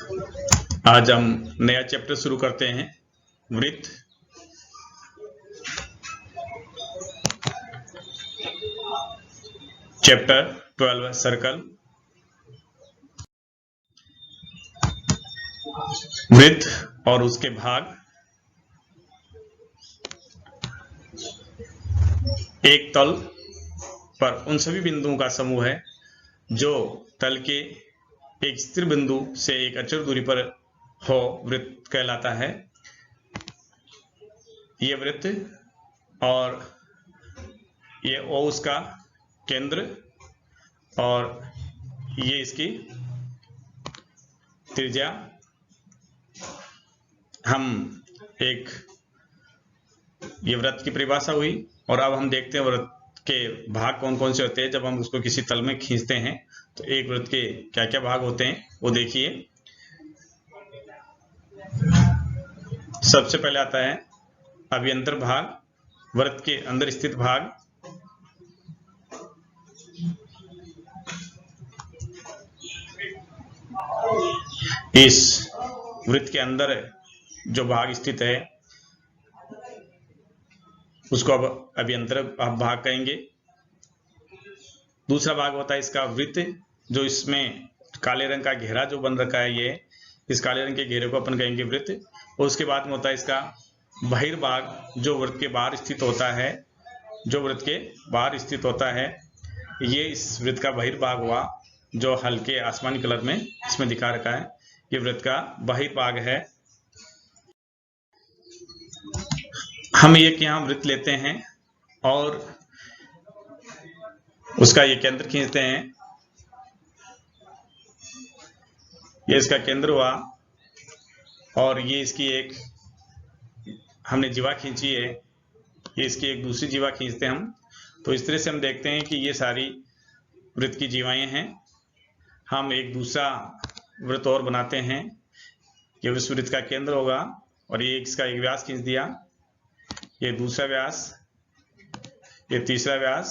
आज हम नया चैप्टर शुरू करते हैं, वृत्त। Chapter 12 circle. वृत्त और उसके भाग। एक तल पर उन सभी बिंदुओं का समूह है जो तल के एक स्थिर बिंदु से एक अचर दूरी पर हो, वृत्त कहलाता है। ये वृत्त और ये O उसका केंद्र और ये इसकी त्रिज्या। हम एक ये वृत्त की परिभाषा हुई और अब हम देखते हैं वृत्त के भाग कौन कौन से होते हैं। जब हम उसको किसी तल में खींचते हैं तो एक वृत्त के क्या क्या भाग होते हैं वो देखिए। सबसे पहले आता है अभ्यंतर भाग, वृत्त के अंदर स्थित भाग। इस वृत्त के अंदर जो भाग स्थित है उसको अब अभ्यंतर भाग कहेंगे। दूसरा भाग होता है इसका वृत्त, जो इसमें काले रंग का घेरा जो बन रखा है, ये इस काले रंग के घेरे को अपन कहेंगे वृत्त। और उसके बाद में होता है इसका बहिर्भाग, जो वृत्त के बाहर स्थित होता है, जो वृत्त के बाहर स्थित होता है। ये इस वृत्त का बहिर्भाग हुआ, जो हल्के आसमानी कलर में इसमें दिखा रखा है, ये वृत्त का बहिर्भाग है। हम एक यहाँ वृत्त लेते हैं और उसका ये केंद्र खींचते हैं। ये इसका केंद्र हुआ और ये इसकी एक हमने जीवा खींची है, ये इसकी एक दूसरी जीवा खींचते हैं हम। तो इस तरह से हम देखते हैं कि ये सारी वृत्त की जीवाएं हैं। हम एक दूसरा वृत्त और बनाते हैं, ये उस वृत्त का केंद्र होगा और ये इसका एक व्यास खींच दिया, ये दूसरा व्यास, ये तीसरा व्यास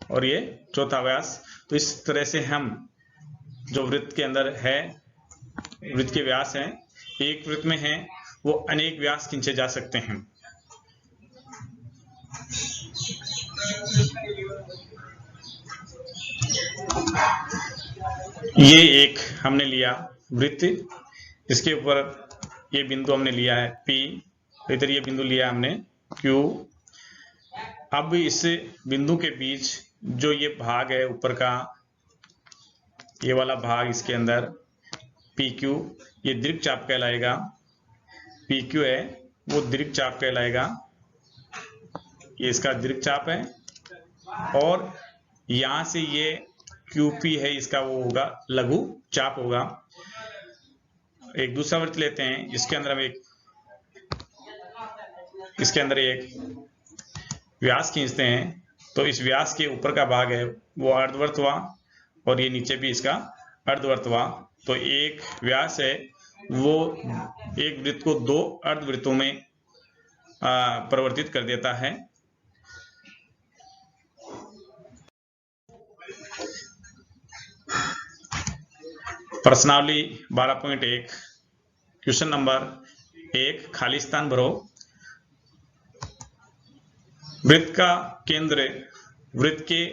और ये चौथा व्यास। तो इस तरह से हम जो वृत्त के अंदर है, वृत्त के व्यास हैं, एक वृत्त में है वो अनेक व्यास खींचे जा सकते हैं। ये एक हमने लिया वृत्त, इसके ऊपर ये बिंदु हमने लिया है P, इधर ये बिंदु लिया हमने Q। अब इस बिंदु के बीच जो ये भाग है ऊपर का, ये वाला भाग, इसके अंदर PQ, ये दीर्घ चाप कहलाएगा। PQ है वो दीर्घ चाप कहलाएगा, ये इसका दीर्घ चाप है। और यहां से ये QP है, इसका वो होगा लघु चाप होगा। एक दूसरा वृत्त लेते हैं, इसके अंदर हम इसके अंदर एक व्यास खींचते हैं। तो इस व्यास के ऊपर का भाग है वो अर्धवृत्त हुआ और ये नीचे भी इसका अर्धवृत्त हुआ। तो एक व्यास है वो एक वृत्त को दो अर्धवृत्तों में परिवर्तित कर देता है। प्रश्नावली 12.1 क्वेश्चन नंबर 1, खाली स्थान भरो। वृत्त का केंद्र वृत्त के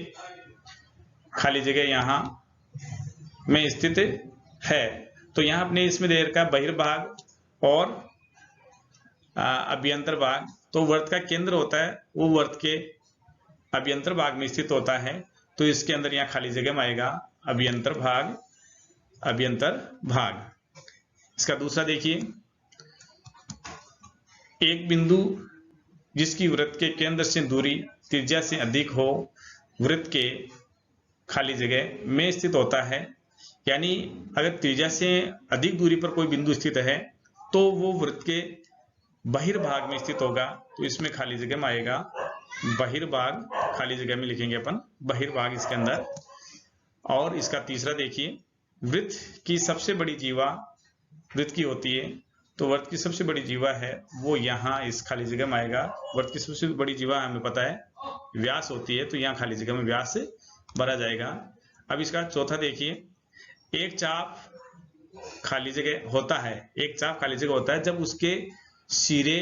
खाली जगह यहां में स्थित है। तो यहां अपने इसमें दे रखा है बहिर्भाग और अभ्यंतर भाग। तो वृत्त का केंद्र होता है वो वृत्त के अभ्यंतर भाग में स्थित होता है। तो इसके अंदर यहां खाली जगह में आएगा अभ्यंतर भाग, अभ्यंतर भाग। इसका दूसरा देखिए, एक बिंदु जिसकी वृत्त के केंद्र से दूरी त्रिज्या से अधिक हो, वृत्त के खाली जगह में स्थित होता है। यानी अगर त्रिज्या से अधिक दूरी पर कोई बिंदु स्थित है तो वो वृत्त के बहिर्भाग में स्थित होगा। तो इसमें खाली जगह में आएगा बहिर्भाग, खाली जगह में लिखेंगे अपन बहिर्भाग इसके अंदर। और इसका तीसरा देखिए, वृत्त की सबसे बड़ी जीवा वृत्त की होती है। तो वृत्त की सबसे बड़ी जीवा है वो यहाँ इस खाली जगह में आएगा। वृत्त की सबसे बड़ी जीवा हमें पता है व्यास होती है, तो यहाँ खाली जगह में व्यास से भरा जाएगा। अब इसका चौथा देखिए, एक चाप खाली जगह होता है, एक चाप खाली जगह होता है जब उसके सिरे,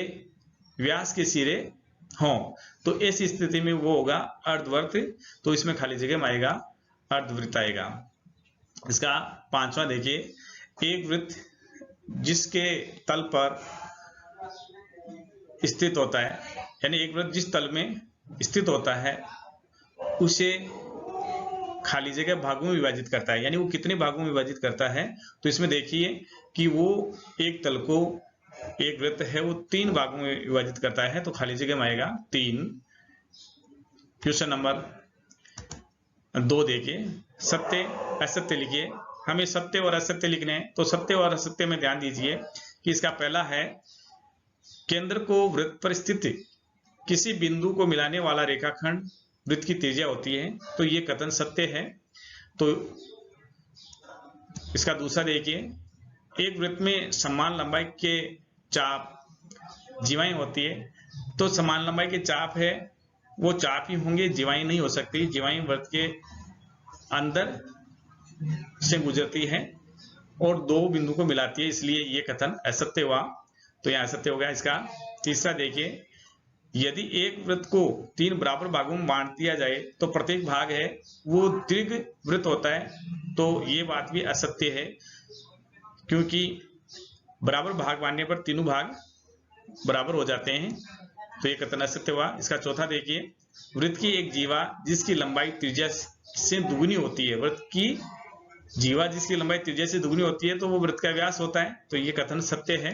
व्यास के सिरे हों, तो इस स्थिति में वो होगा अर्धवृत्त। तो इसमें खाली जगह में आएगा अर्धवृत्त आएगा। इसका पांचवा देखिए, एक वृत्त जिसके तल पर स्थित होता है, यानी एक वृत्त जिस तल में स्थित होता है उसे खाली जगह भागों में विभाजित करता है। यानी वो कितने भागों में विभाजित करता है, तो इसमें देखिए कि वो एक तल को, एक वृत्त है वो 3 भागों में विभाजित करता है, तो खाली जगह में आएगा 3। क्वेश्चन नंबर 2 देखिए, सत्य असत्य लिखिए। हमें सत्य और असत्य लिखने हैं, तो सत्य और असत्य में ध्यान दीजिए कि इसका पहला है, केंद्र को वृत्त पर स्थित किसी बिंदु को मिलाने वाला रेखाखंड वृत्त की त्रिज्या होती है, तो ये कथन सत्य है। तो इसका दूसरा देखिए, एक वृत्त में समान लंबाई के चाप जीवाएं होती है, तो समान लंबाई के चाप है वो चाप ही होंगे, जीवाएं नहीं हो सकती। जीवाएं वृत्त के अंदर से गुजरती है और 2 बिंदु को मिलाती है, इसलिए ये कथन असत्य हुआ, तो यह असत्य हो गया। इसका तीसरा देखिए, यदि एक वृत्त को 3 बराबर भागों में बांट दिया जाए तो प्रत्येक भाग है वो दीर्घ वृत्त होता है, तो ये बात भी असत्य है, क्योंकि बराबर भाग बांटने पर तीनों भाग बराबर हो जाते हैं, तो ये कथन असत्य हुआ। इसका चौथा देखिए, वृत्त की एक जीवा जिसकी लंबाई त्रिज्या से दुगुनी होती है, वृत्त की जीवा जिसकी लंबाई त्रिज्या से दुगुनी होती है तो वो वृत्त का व्यास होता है, तो ये कथन सत्य है।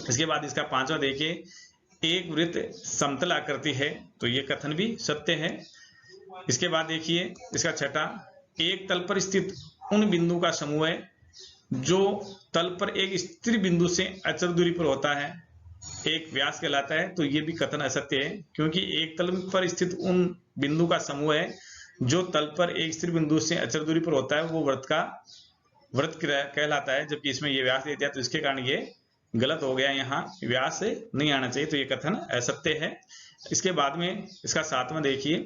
इसके बाद इसका पांचवा देखिए, एक वृत्त समतल आकृति है, तो ये कथन भी सत्य है। इसके बाद देखिए इसका छठा, एक तल पर स्थित उन बिंदु का समूह है जो तल पर एक स्थिर बिंदु से अचल दूरी पर होता है, एक व्यास कहलाता है, तो ये भी कथन असत्य है, क्योंकि एक तल पर स्थित उन बिंदु का समूह है जो तल पर एक स्थिर बिंदु से अचल दूरी पर होता है, वो वृत्त कहलाता है, जबकि इसमें ये व्यास दे दिया, तो इसके कारण ये गलत हो गया, यहाँ व्यास नहीं आना चाहिए, तो ये कथन असत्य है। इसके बाद में इसका सातवां देखिए,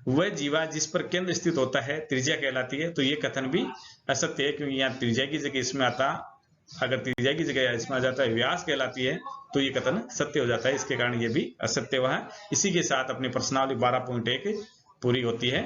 वह जीवा जिस पर केंद्र स्थित होता है त्रिज्या कहलाती है, तो ये कथन भी असत्य है, क्योंकि यहाँ त्रिज्या की जगह इसमें आता, अगर त्रिज्या की जगह इसमें आ जाता है व्यास कहलाती है, तो ये कथन सत्य हो जाता है, इसके कारण ये भी असत्य हुआ है। इसी के साथ अपनी प्रश्नावली 12.1 पूरी होती है।